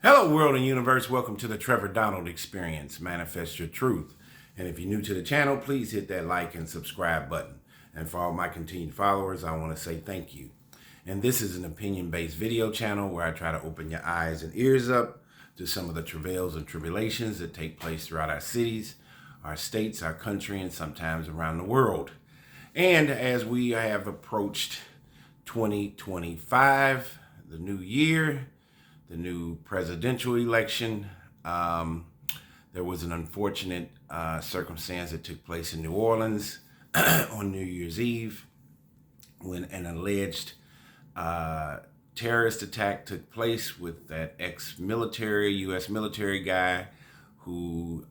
Hello, world and universe. Welcome to the Trevor Donald Experience. Manifest your truth. And if you're new to the channel, please hit that like and subscribe button. And for all my continued followers, I want to say thank you. And this is an opinion-based video channel where I try to open your eyes and ears up to some of the travails and tribulations that take place throughout our cities, our states, our country, and sometimes around the world. And as we have approached 2025, the new year, the new presidential election, there was an unfortunate circumstance that took place in New Orleans on New Year's Eve when an alleged terrorist attack took place with that ex-military, U.S. military guy who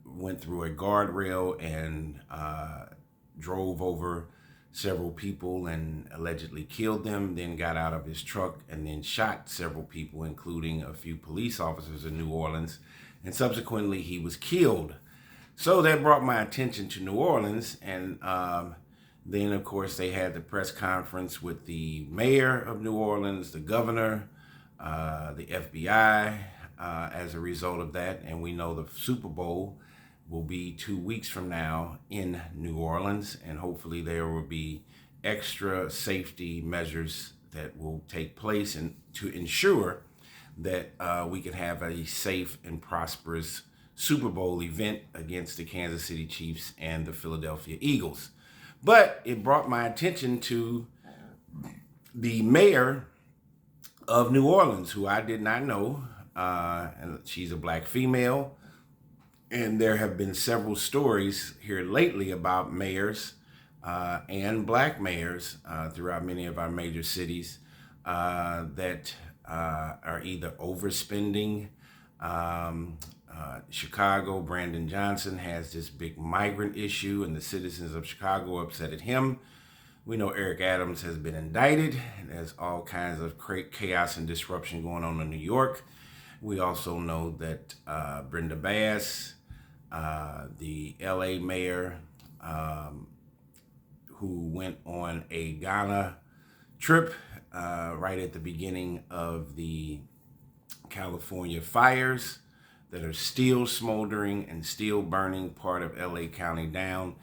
went through a guardrail and drove over several people and allegedly killed them, then got out of his truck and then shot several people, including a few police officers in New Orleans, and subsequently he was killed. So that brought my attention to New Orleans, and then of course they had the press conference with the mayor of New Orleans, the governor, the FBI as a result of that, and we know the Super Bowl will be 2 weeks from now in New Orleans, and hopefully there will be extra safety measures that will take place and to ensure that we can have a safe and prosperous Super Bowl event against the Kansas City Chiefs and the Philadelphia Eagles. But it brought my attention to the mayor of New Orleans, who I did not know, and she's a black female. And there have been several stories here lately about mayors and black mayors throughout many of our major cities that are either overspending. Chicago, Brandon Johnson has this big migrant issue, and the citizens of Chicago are upset at him. We know Eric Adams has been indicted, and there's all kinds of chaos and disruption going on in New York. We also know that Brenda Bass, the LA mayor, who went on a Ghana trip right at the beginning of the California fires that are still smoldering and still burning part of LA County down.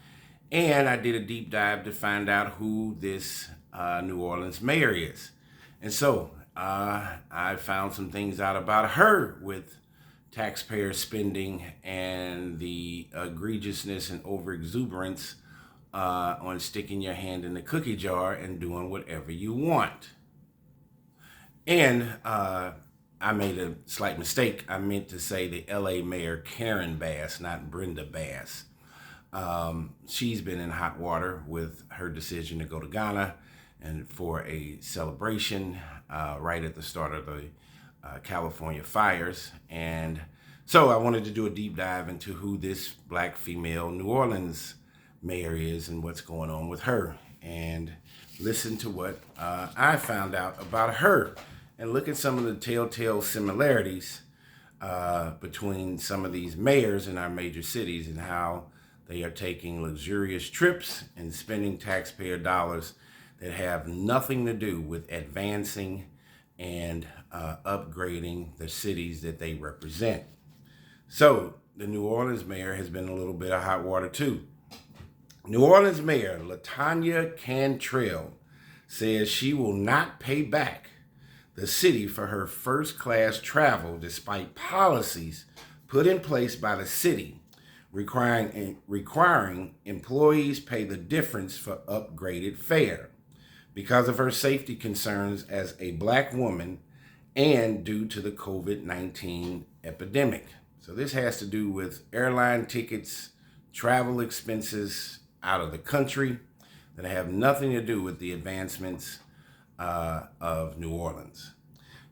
And I did a deep dive to find out who this New Orleans mayor is. And so I found some things out about her with taxpayer spending and the egregiousness and overexuberance on sticking your hand in the cookie jar and doing whatever you want. And I made a slight mistake. I meant to say the LA mayor Karen Bass, not Brenda Bass. She's been in hot water with her decision to go to Ghana and for a celebration right at the start of the California fires. And so I wanted to do a deep dive into who this black female New Orleans mayor is and what's going on with her, and listen to what I found out about her and look at some of the telltale similarities between some of these mayors in our major cities and how they are taking luxurious trips and spending taxpayer dollars that have nothing to do with advancing and upgrading the cities that they represent. So the New Orleans mayor has been a little bit of hot water too. New Orleans mayor Latoya Cantrell says she will not pay back the city for her first-class travel despite policies put in place by the city requiring employees pay the difference for upgraded fare because of her safety concerns as a black woman and due to the COVID-19 epidemic. So this has to do with airline tickets, travel expenses out of the country that have nothing to do with the advancements of New Orleans.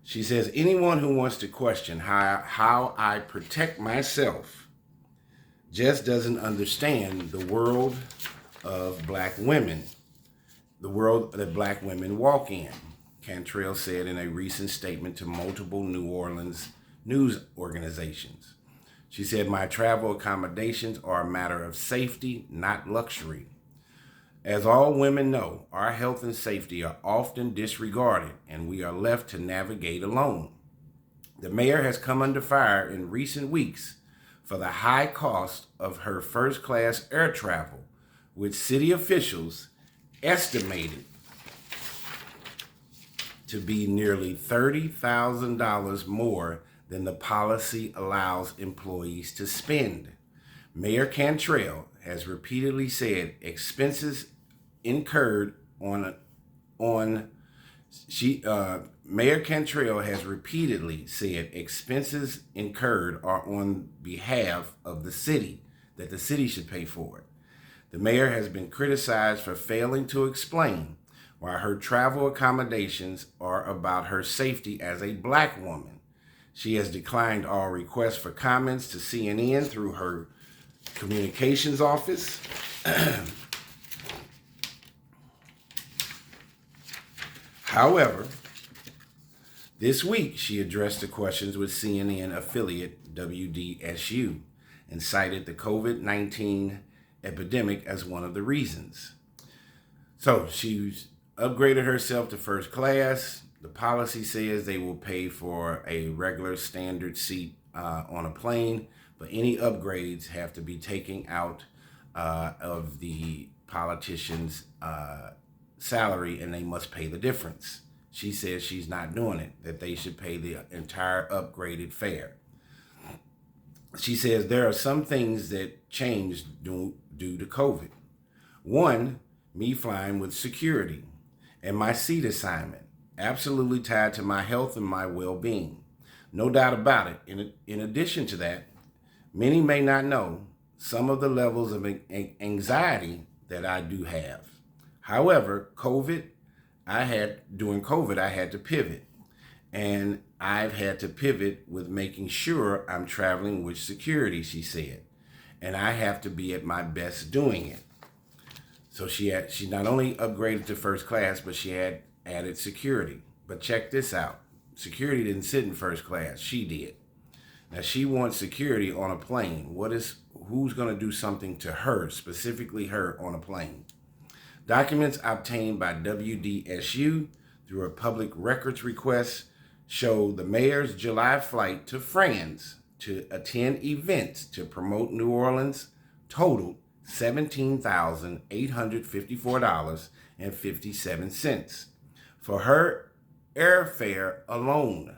She says, anyone who wants to question how I protect myself just doesn't understand the world of black women, the world that black women walk in, Cantrell said in a recent statement to multiple New Orleans news organizations. She said, my travel accommodations are a matter of safety, not luxury. As all women know, our health and safety are often disregarded and we are left to navigate alone. The mayor has come under fire in recent weeks for the high cost of her first-class air travel, which city officials estimated to be nearly $30,000 more than the policy allows employees to spend. Mayor Cantrell has repeatedly said expenses incurred Mayor Cantrell has repeatedly said expenses incurred are on behalf of the city, that the city should pay for it. The mayor has been criticized for failing to explain why her travel accommodations are about her safety as a Black woman. She has declined all requests for comments to CNN through her communications office. However, this week she addressed the questions with CNN affiliate WDSU and cited the COVID-19 epidemic as one of the reasons. So she's upgraded herself to first class. The policy says they will pay for a regular standard seat on a plane, but any upgrades have to be taken out of the politician's salary, and they must pay the difference. She says she's not doing it, that they should pay the entire upgraded fare. She says there are some things that changed due to COVID. One, me flying with security and my seat assignment, absolutely tied to my health and my well-being. No doubt about it. In addition to that, many may not know some of the levels of anxiety that I do have. However, during COVID, I had to pivot. And I've had to pivot with making sure I'm traveling with security, she said. And I have to be at my best doing it. So she not only upgraded to first class, but she had added security. But check this out. Security didn't sit in first class. She did. Now she wants security on a plane. Who's going to do something to her, specifically her, on a plane? Documents obtained by WDSU through a public records request show the mayor's July flight to France to attend events to promote New Orleans totaled $17,854.57. For her airfare alone,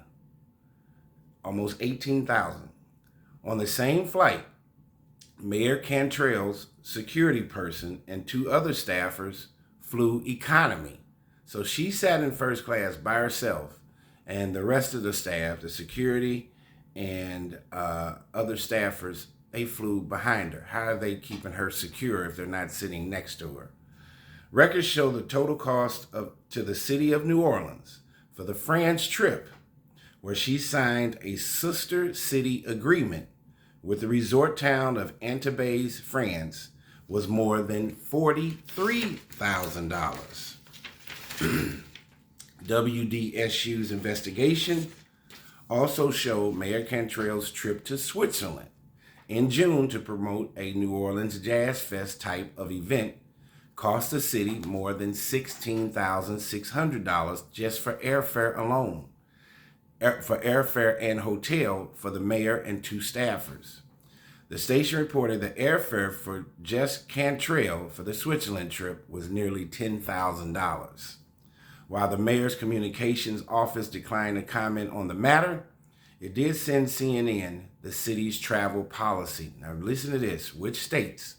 almost $18,000. On the same flight, Mayor Cantrell's security person and two other staffers flew economy. So she sat in first class by herself, and the rest of the staff, the security and other staffers, they flew behind her. How are they keeping her secure if they're not sitting next to her? Records show the total cost to the city of New Orleans for the France trip, where she signed a sister city agreement with the resort town of Antibes, France, was more than $43,000. WDSU's investigation also showed Mayor Cantrell's trip to Switzerland in June to promote a New Orleans Jazz Fest type of event cost the city more than $16,600 just for airfare alone. For airfare and hotel for the mayor and two staffers. The station reported the airfare for just Cantrell for the Switzerland trip was nearly $10,000. While the mayor's communications office declined to comment on the matter, it did send CNN the city's travel policy. Now listen to this, which states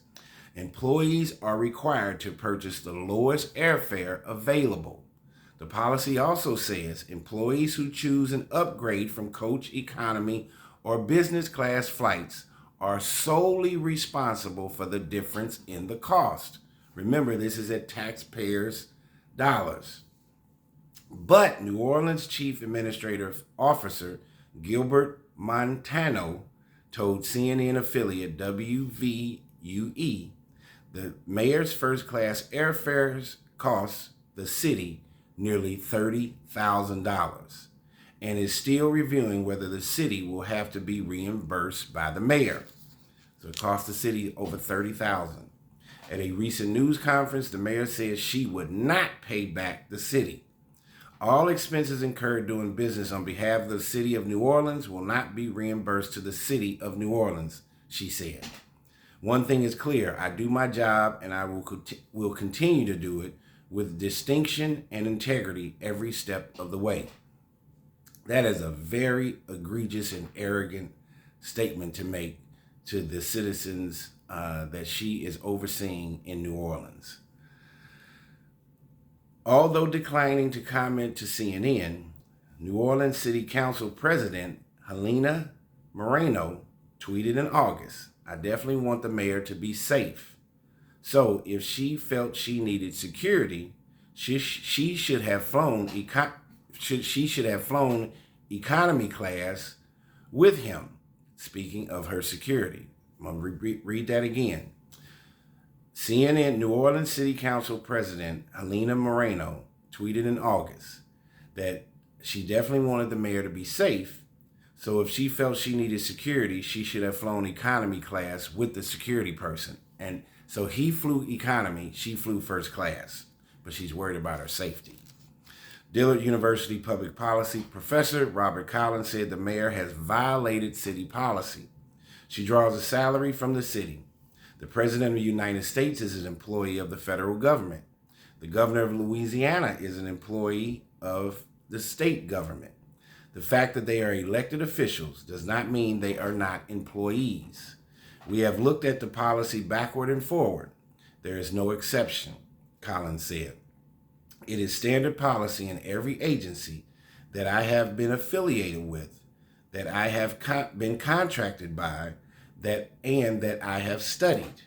employees are required to purchase the lowest airfare available. The policy also says employees who choose an upgrade from coach economy or business class flights are solely responsible for the difference in the cost. Remember, this is at taxpayers' dollars. But New Orleans Chief Administrative Officer Gilbert Montano told CNN affiliate WVUE the mayor's first class airfares cost the city nearly $30,000 and is still reviewing whether the city will have to be reimbursed by the mayor. So it cost the city over $30,000. At a recent news conference, the mayor said she would not pay back the city. All expenses incurred doing business on behalf of the city of New Orleans will not be reimbursed to the city of New Orleans, she said. One thing is clear, I do my job and I will continue to do it with distinction and integrity every step of the way. That is a very egregious and arrogant statement to make to the citizens that she is overseeing in New Orleans. Although declining to comment to CNN, New Orleans City Council President Helena Moreno tweeted in August, I definitely want the mayor to be safe. So if she felt she needed security, she should have flown economy class with him. Speaking of her security, I'm going to read that again. CNN New Orleans City Council President Helena Moreno tweeted in August that she definitely wanted the mayor to be safe. So if she felt she needed security, she should have flown economy class with the security person. And so he flew economy, she flew first class, but she's worried about her safety. Dillard University public policy professor Robert Collins said the mayor has violated city policy. She draws a salary from the city. The president of the United States is an employee of the federal government. The governor of Louisiana is an employee of the state government. The fact that they are elected officials does not mean they are not employees. We have looked at the policy backward and forward. There is no exception, Collins said. It is standard policy in every agency that I have been affiliated with, that I have been contracted by, that I have studied.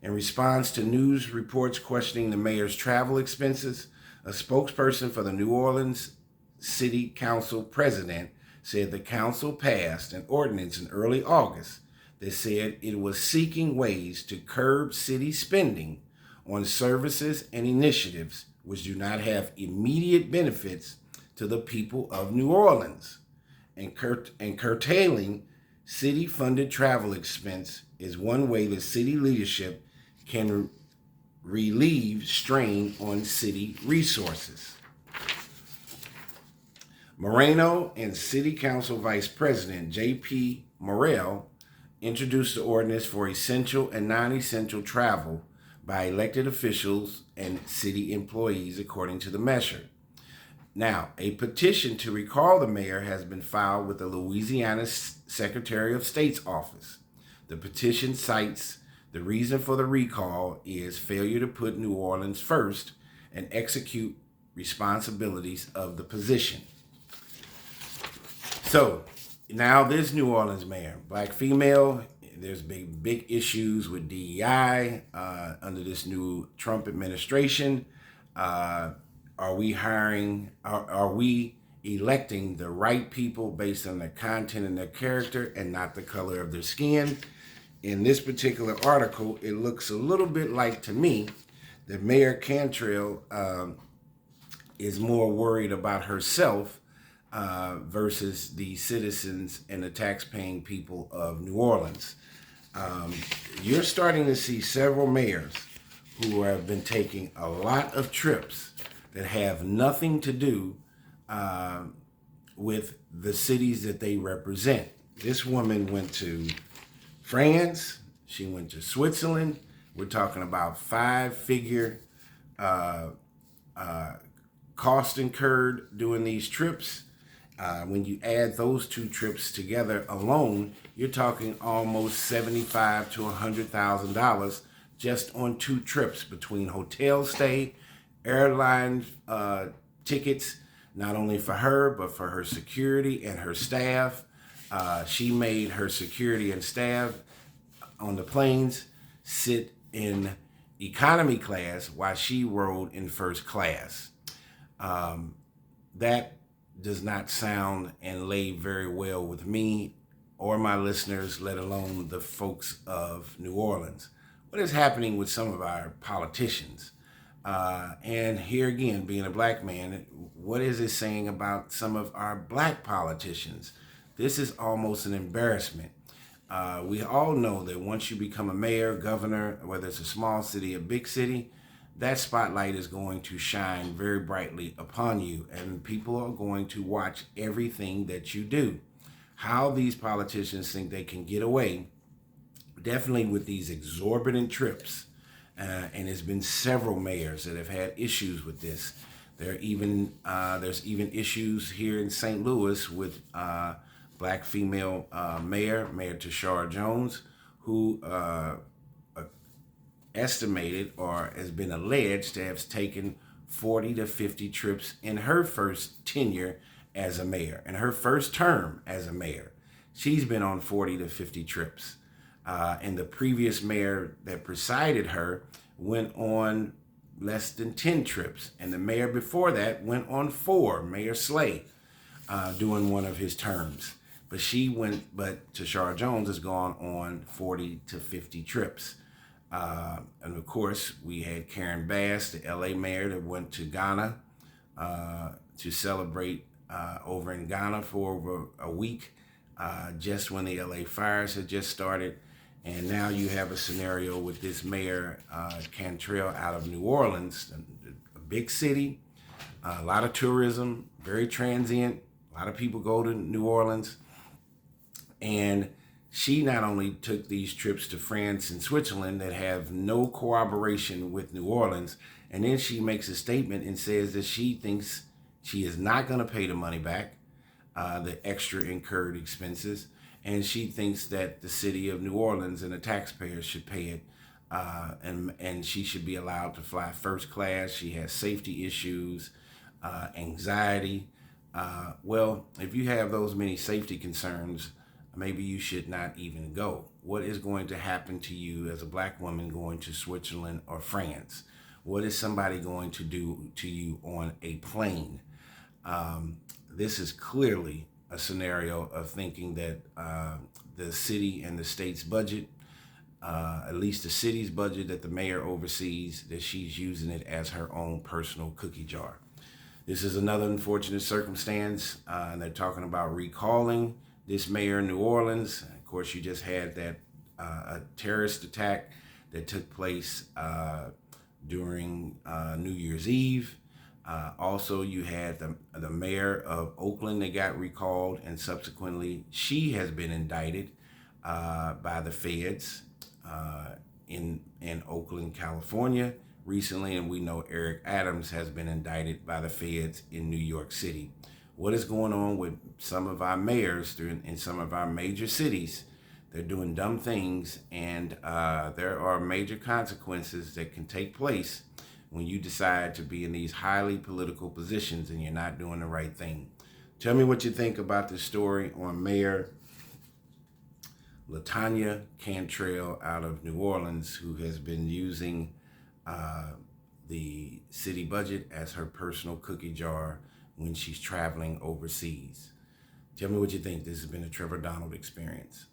In response to news reports questioning the mayor's travel expenses, a spokesperson for the New Orleans City Council president said the council passed an ordinance in early August that said it was seeking ways to curb city spending on services and initiatives which do not have immediate benefits to the people of New Orleans. And curtailing city-funded travel expense is one way the city leadership can relieve strain on city resources. Moreno and City Council Vice President J.P. Morrell introduced the ordinance for essential and non-essential travel by elected officials and city employees, according to the measure. Now, a petition to recall the mayor has been filed with the Louisiana Secretary of State's office. The petition cites the reason for the recall is failure to put New Orleans first and execute responsibilities of the position. So now this New Orleans mayor, black female, there's big issues with DEI under this new Trump administration. Are we electing the right people based on their content and their character and not the color of their skin? In this particular article, it looks a little bit like, to me, that Mayor Cantrell is more worried about herself versus the citizens and the tax-paying people of New Orleans. You're starting to see several mayors who have been taking a lot of trips that have nothing to do with the cities that they represent. This woman went to France. She went to Switzerland. We're talking about 5-figure cost incurred doing these trips. When you add those two trips together alone, you're talking almost $75,000 to $100,000 just on 2 trips between hotel stay, airline tickets, not only for her, but for her security and her staff. She made her security and staff on the planes sit in economy class while she rode in first class. That does not sound and lay very well with me or my listeners, let alone the folks of New Orleans. What is happening with some of our politicians? And here again, being a black man, what is it saying about some of our black politicians? This is almost an embarrassment. We all know that once you become a mayor, governor, whether it's a small city or big city, that spotlight is going to shine very brightly upon you, and people are going to watch everything that you do. How these politicians think they can get away, definitely with these exorbitant trips, and there's been several mayors that have had issues with this. There's even issues here in St. Louis with black female Mayor Tashara Jones, who estimated or has been alleged to have taken 40 to 50 trips in her first tenure as a mayor, in her first term as a mayor. She's been on 40 to 50 trips. And the previous mayor that preceded her went on less than 10 trips. And the mayor before that went on 4, Mayor Slay, during one of his terms. But Tashara Jones has gone on 40 to 50 trips. And of course, we had Karen Bass, the LA mayor, that went to Ghana to celebrate over in Ghana for over a week, just when the LA fires had just started. And now you have a scenario with this mayor, Cantrell, out of New Orleans, a big city, a lot of tourism, very transient. A lot of people go to New Orleans. And she not only took these trips to France and Switzerland that have no corroboration with New Orleans, and then she makes a statement and says that she thinks she is not going to pay the money back, the extra incurred expenses, and she thinks that the city of New Orleans and the taxpayers should pay it, and she should be allowed to fly first class. She has safety issues, anxiety. Well, if you have those many safety concerns, maybe you should not even go. What is going to happen to you as a black woman going to Switzerland or France? What is somebody going to do to you on a plane? This is clearly a scenario of thinking that the city and the state's budget, at least the city's budget that the mayor oversees, that she's using it as her own personal cookie jar. This is another unfortunate circumstance. And they're talking about recalling this mayor in New Orleans. Of course, you just had that a terrorist attack that took place during New Year's Eve. Also, you had the mayor of Oakland that got recalled, and subsequently she has been indicted by the feds in Oakland, California recently, and we know Eric Adams has been indicted by the feds in New York City. What is going on with some of our mayors in some of our major cities? They're doing dumb things, and there are major consequences that can take place when you decide to be in these highly political positions and you're not doing the right thing. Tell me what you think about this story on Mayor Latoya Cantrell out of New Orleans, who has been using the city budget as her personal cookie jar when she's traveling overseas. Tell me what you think. This has been a Trevor Donald Experience.